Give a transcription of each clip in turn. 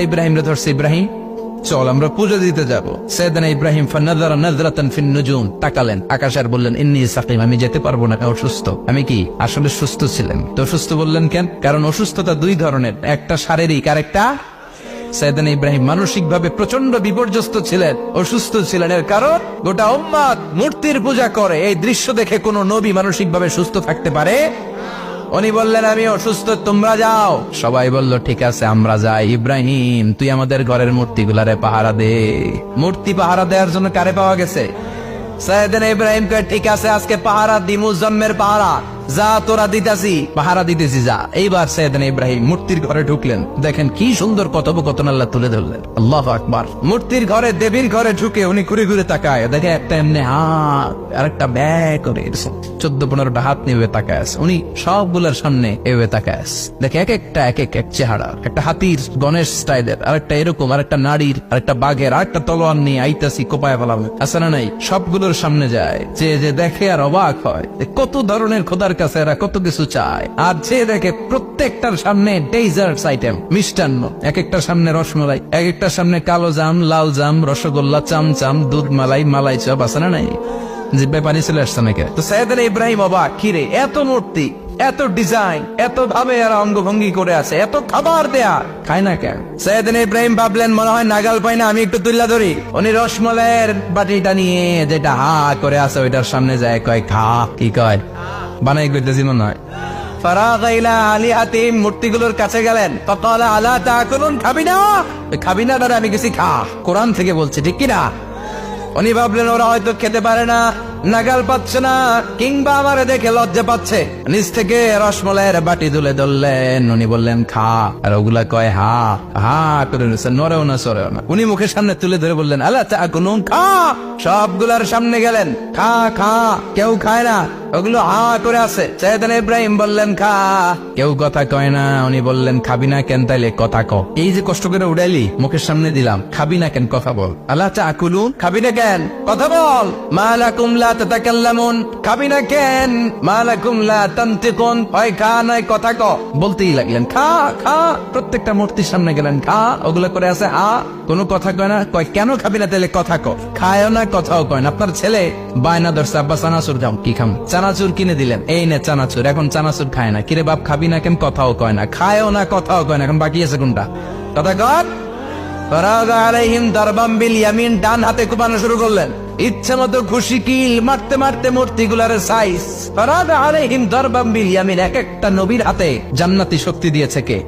ইব্রাহিম রে ধরছে, ইব্রাহিম চল আমরা পুজো দিতে যাব। সাইয়েদনা ইব্রাহিম ফানাযারা নাযরাতান ফিন নুজুম, তাকালেন আকাশে আর বললেন ইন্নী সাকিম, আমি যেতে পারবো না, অসুস্থ। আমি কি আসলে সুস্থ ছিলেন? তো অসুস্থ বললেন কেন? কারণ অসুস্থতা দুই ধরনের, একটা শারীরিক আর একটা। সাইয়েদনা ইব্রাহিম মানসিক ভাবে প্রচন্ড বিপর্যস্ত ছিলেন, অসুস্থ ছিলেন। এর কারণ গোটা উম্মত মূর্তির পূজা করে, এই দৃশ্য দেখে কোন নবী মানসিক ভাবে সুস্থ থাকতে পারে? উনি বললেন আমি অসুস্থ, তোমরা যাও। সবাই বলল ঠিক আছে আমরা যাই। ইব্রাহিম তুই আমাদের ঘরের মূর্তিগুলারে পাহারা দে। মূর্তি পাহারা দেওয়ার জন্য কারে পাওয়া গেছে? সাইয়েদনা ইব্রাহিম কয় ঠিক আছে আজকে পাহারা দিমু, জন্মের পাহারা, যা তোরা দিতাছি, পাহারা দিতেছি যা। এইবার সাইয়েদনা ইব্রাহিম মূর্তির ঘরে ঢুকলেন। দেখেন কি সুন্দর কথোপকথন আল্লাহ তুলে ধরলেন। আল্লাহু আকবার। মূর্তির ঘরে, দেবীর ঘরে ঢুকে উনি ঘুরে ঘুরে তাকায়, দেখে একটা এমনি হাত আর একটা ব্যাগ করে 14-15টা হাত নিয়ে তাকায় আছে। উনি সবগুলোর সামনে এভাবে তাকায় আছে, দেখে এক একটা এক এক চেহারা, একটা হাতির গণেশ স্টাইলের, আরেকটা এরকম, আরেকটা নারীর, আরেকটা বাঘের, আরেকটা তলোয়ার নিয়ে আইতাছি কোপায় ফেলাম আছে না নাই। সবগুলোর সামনে যায়, যে দেখে আর অবাক হয় কত ধরনের খোদার কাছে এরা কত কিছু চায়। আর যে দেখে প্রত্যেকটার সামনে ডেজার্টস আইটেম, মিষ্টান্ন, এক একটার সামনে রসমালাই, এক একটার সামনে কালো জাম, লাল জাম, রসগোল্লা, চামচাম, দুধ মালাই, মালাই চপ আছে না নাই। জিব্বায় পানি চলে আসছে নাকি? তো সাইয়েদনা ইব্রাহিম অবাক, কিরে এত মূর্তি, এত ডিজাইন, এত ভাবে এরা অঙ্গভঙ্গি করে আছে, এত খাবার দেয়া, খায় না কেন? সাইয়েদনা ইব্রাহিম ভাবলেন মনে হয় নাগাল পাই না, আমি একটু তুল্লা ধরি। উনি রসমালাইয়ের বাটিটা নিয়ে যেটা হা করে আছে ওইটার সামনে যায়, কয় খা। কি কয়? বানাই করতেছি মনে হয়। ফারাগা ইলা আলিহাতিহিম, মূর্তিগুলোর কাছে গেলেন। ফাকালা আলা তাকুলুন, খাবি না? খাবি না দাঁড়া, আমি কিছু খা। কোরআন থেকে বলছে, ঠিক কিনা? উনি ভাবলেন ওরা হয়তো খেতে পারে না, নাগাল পাচ্ছে না, কিংবা আমারে দেখে লজ্জা পাচ্ছে। নিচ থেকে রসমলাইয়ের বাটি তুলে ধরলেন। উনি বললেন খা, আর ওগুলা কয় হা হা করে নড়েও না সরেও না। উনি মুখের সামনে তুলে ধরে বললেন আলা তাকুলুন, খা। সবগুলার সামনে গেলেন, খা খা। কেউ খায় না, ওগুলো হা করে আছে। সাইয়েদনা ইব্রাহিম বললেন খা, কেউ কথা কয় না। উনি বললেন খাবি না কেন? তাইলে কথা ক। এই যে কষ্ট করে উড়াইলি, মুখের সামনে দিলাম, খাবি না কেন? কথা বল। আলা তাকুলুন, খাবি না কেন? কথা বল। মা লাকুম লা তাতাকাল্লামুন, খাবি না কেন? মা লাকুম লা তানতিকুন, হয় খা নয় কথা ক। বলতেই লাগলেন খা খা। প্রত্যেকটা মূর্তির সামনে গেলেন, খা। ওগুলো করে আছে হা, কোনো কথা কয় না। কয় কেন খাবি না? তাইলে কথা ক। খায়ও না, কথাও কয় না। আপনার ছেলে বায়না ধরছে, আব্বা চানাচুর দাও। কি খাম? চানাচুর কিনে দিলেন, এই নে চানাচুর। এখন চানাচুর খায় না। কিরে বাপ খাবি না কেন? কথাও কয় না। খায়ও না, কথাও কয় না। এখন বাকি আছে কোনটা? কথা কর। ফারাগা আলাইহিম দারবাম বিল ইয়ামিন, ডান হাতে কোপানো শুরু করলেন। ইচ্ছা মতো খুশি কিল মারতে মারতে মূর্তিগুলার সাইজ। ফারাগা আলাইহিম দারবাম বিল ইয়ামিন, এক একটা নবীর হাতে জান্নাতি শক্তি দিয়েছে কে?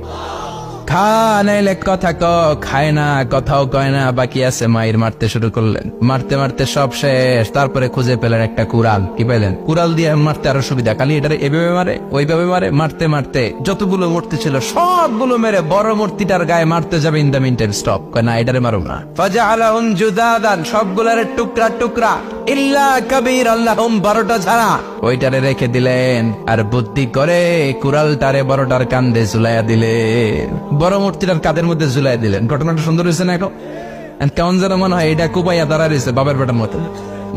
খা নাইলে কথা ক। খায় না, কথাও কয় না, বাকি আছে মায়ের। মারতে শুরু করলেন, মারতে মারতে সব শেষ। তারপরে খুঁজে পেলেন একটা কুড়াল। কি পেলেন? কুড়াল দিয়ে মারতে আরো সুবিধা, খালি এটারে এভাবে মারে, ওইভাবে মারে। মারতে মারতে যতগুলো মূর্তি ছিল সবগুলো মেরে বড় মূর্তিটার গায়ে মারতে যাবে, ইন দ্য মিনটাইম স্টপ, কয় না এটারে মারো না। ফাজআলাহুম জুদাদান, সবগুলার টুকরা টুকরা, ইল্লা কাবীর আল্লাহুম, 12টা ছাড়া ওইটারে রেখে দিলেন। আর বুদ্ধি করে কুড়ালটারে বড়টার কান্দে ঝুলাইয়া দিলেন, বড় মূর্তিটার কাদের মধ্যে ঝুলাই দিলেন। ঘটনাটা সুন্দর হয়েছে না? এখন কেমন যেন মনে হয় এটা কুপাইয়া দাঁড়া রয়েছে বাবার বেটার মতো।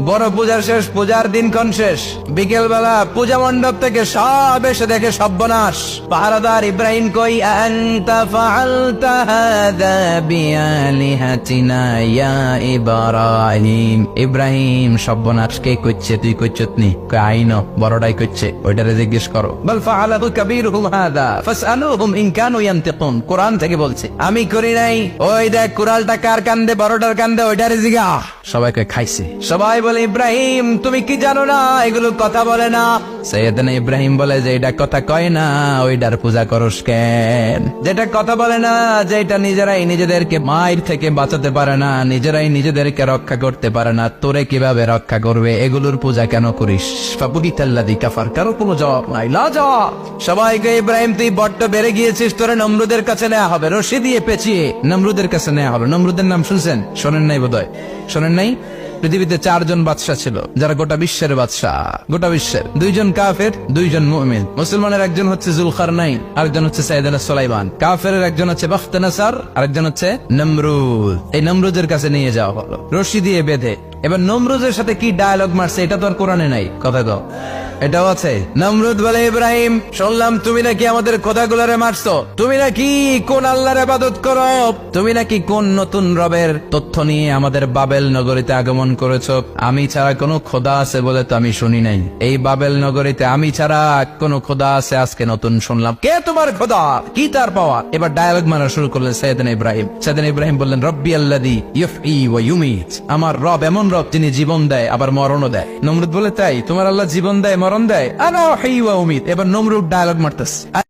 বড় পূজার শেষ, পূজার দিনক্ষণ শেষ। বিকেল বেলা পূজা মণ্ডপ থেকে সব এসে দেখে সর্বনাশ। পাহারাদার ইব্রাহিম কই, আনতা ফাআলতা হাযা বিআলিহাতিনা ইয়া ইব্রাহিম। ইব্রাহিম সর্বনাশ কে কইছে? তুই কইছতনি? কই আইনো, বড়টাই কইছে, ওইটারে জিজ্ঞেস করো। বল ফাআলাহু কাবীরুহুম হাযা ফাসআলুহুম ইন কানু ইয়ানতিকুন, কোরআন থেকে বলছে, আমি করি নাই। ওই দেখ কুড়ালটা কার কান্দে, বড়টার কান্দে, ওইটারে জিগা। সবাইকে খাইছে। সবাই বলে ইব্রাহিম তুমি কি জানো না এগুলো কথা বলে না? সাইয়েদনা ইব্রাহিম বলে যে এটা কথা কয় না, ওইটার পূজা করস কেন? যেটা কথা বলে না, যেটা নিজেরাই নিজেদেরকে মায়ের থেকে বাঁচাতে পারে না, নিজেরাই নিজেদেরকে রক্ষা করতে পারে না, তোরে কিভাবে রক্ষা করবে? এগুলোর পূজা কেন করিস? ফাবুহিতাল্লাযী কাফার, কারো কোনো জবাব নাই, লা জবাব। সবাইকে ইব্রাহিম তুই বড্ড বেড়ে গিয়েছিস, তোরে নমরুদের কাছে নেওয়া হবে, রশি দিয়ে পেঁচিয়ে নমরুদের কাছে নেওয়া হবে। নমরুদের নাম শুনছেন? শোনেন নাই বোধহয়, শোনেন নাই? পৃথিবীতে 4 জন বাদশা ছিল, যারা গোটা বিশ্বের বাদশা। গোটা বিশ্বের 2 জন কাফের, 2 জন মুমিন। মুসলমানের একজন হচ্ছে জুলকারনাইন, আরেকজন হচ্ছে সাইয়েদনা সুলাইমান। কাফেরের একজন হচ্ছে বাখতানাসার, আরেকজন হচ্ছে নমরুদ। এই নমরুদের কাছে নিয়ে যাওয়া হলো রশি দিয়ে বেঁধে। এবার নমরুদের সাথে কি ডায়ালগ মারছে এটা তো আর কোরআনে নাই। কথা দাও। এটাও আছে। নমরুদ বলে, ইব্রাহিম শুনলাম তুমি নাকি আমাদের খোদাগুলারে মারছো, তুমি নাকি কোন আল্লাহর ইবাদত করো, তুমি নাকি কোন নতুন রবের তথ্য নিয়ে আমাদের বাবেল নগরীতে আগমন করেছো। আমি ছাড়া কোনো খোদা আছে বলে তো আমি শুনি নাই, এই বাবেল নগরীতে আমি ছাড়া কোনো খোদা আছে আজকে নতুন শুনলাম। কে তোমার খোদা, কি তার পাওয়ার? এবার ডায়ালগ মারা শুরু করলেন সাইয়েদনা ইব্রাহিম। সাইয়েদনা ইব্রাহিম বললেন, রব্বি আল্লাযী ইউফই ওয়া ইউমীত, আমার রব এমন রব যিনি জীবন দেয় আবার মরণও দেয়। নমরুদ বলে, তাই তোমার আল্লাহ জীবন দেয় মরণ দেয়? আনা উহয়ী ওয়া উমীত। এবার নমরুদ ডায়ালগ মারতেছে।